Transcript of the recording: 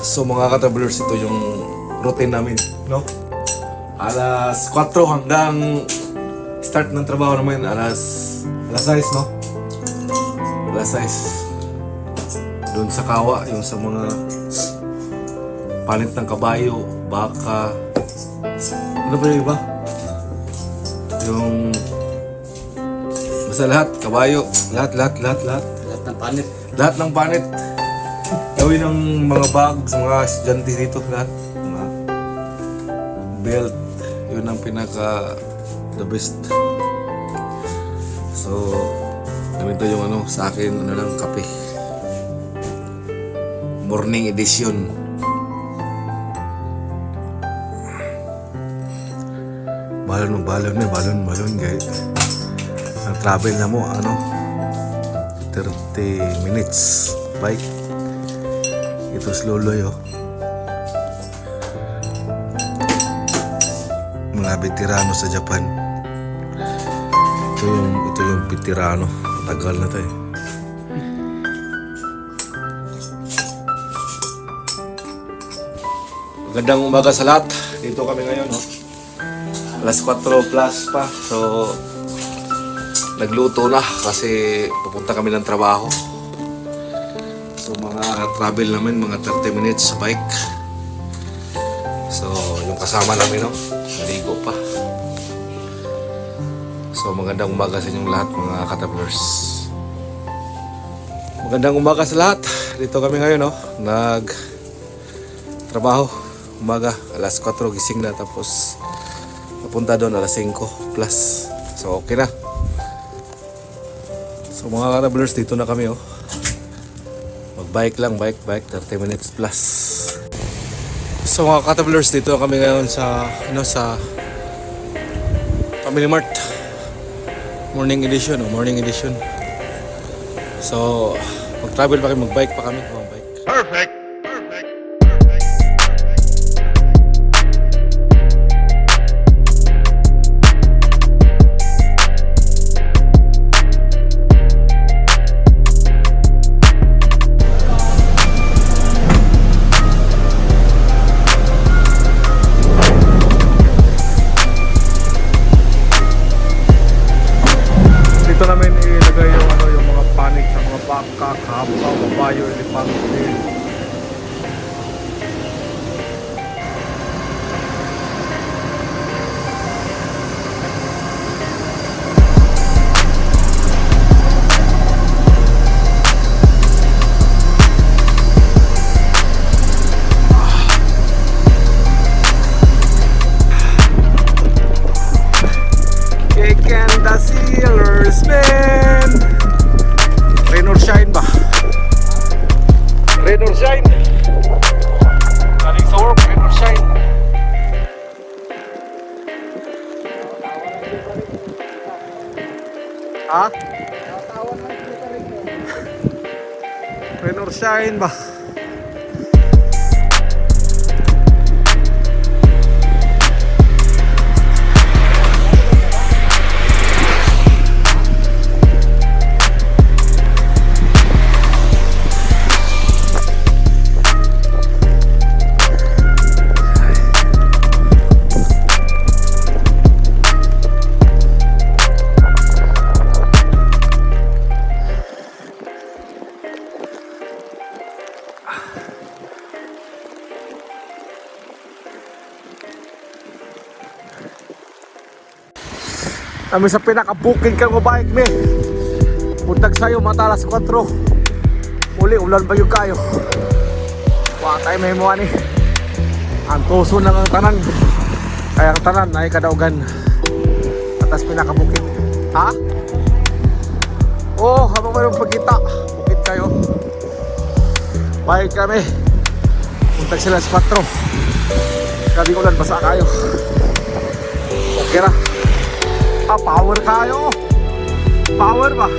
So mga ka-travelers, ito yung routine namin, no? Alas 4 hanggang start ng trabaho namin, alas 6, no? Alas 6. Doon sa kawa, yung sa mga palit ng kabayo, baka, ano ba yung iba? Yung basta lahat, kabayo, lahat. Lahat ng panit. Lahat ng panit. Gawin ng mga bag sa mga estudyante dito, lahat. Mga belt, yun ang pinaka the best. So, ganito yung ano sa akin, ano lang, kape. Morning edition. Balon guys. Ang travel na mo, ano, 30 minutes bike. Ito slowly, oh. Mga veterano sa Japan. Ito yung veterano. Tagal na tayo. Magandang umaga sa lahat. Dito kami ngayon, no? Alas 4 plus pa. So, nagluto na kasi pupunta kami ng trabaho. So, mga travel namin, mga 30 minutes sa bike. So, yung kasama namin, no? Naligo pa. So, magandang umaga sa inyong lahat, mga ka-travelers. Magandang umaga sa lahat. Dito kami ngayon, no? Nag-trabaho. Umaga, alas 4 gising na, tapos papunta doon alas 5 plus. So okay na. So mga ka-travelers, dito na kami, oh. Mag-bike lang, bike 30 minutes plus. So mga ka-travelers, dito na kami ngayon sa sa Family Mart. Morning edition. So mag-travel pa kami, mag-bike pa kami, Perfect. Dito namin ilagay yung yung mga panik ng mga baka, kapa, babayo, elefante. Kicking the Sealers, man! Rain or shine ba? Rain or shine? Galing sa work, rain or shine? Ha? Rain or shine ba? Kami sa pinaka-booking kang bike, me. Buntag sa'yo, mata alas 4. Uli, ulan ba yung kayo? Wakay may mga ni. Ang tuso lang ang tanan. Kaya ang tanan ay kadaugan. Atas pinaka-booking. Ha? Oh, habang mayroong pagkita. Bukit kayo. Bike kami. Buntag sila alas 4. Gabi ulan, basa kayo. Okay na. Power kayo. Power ba?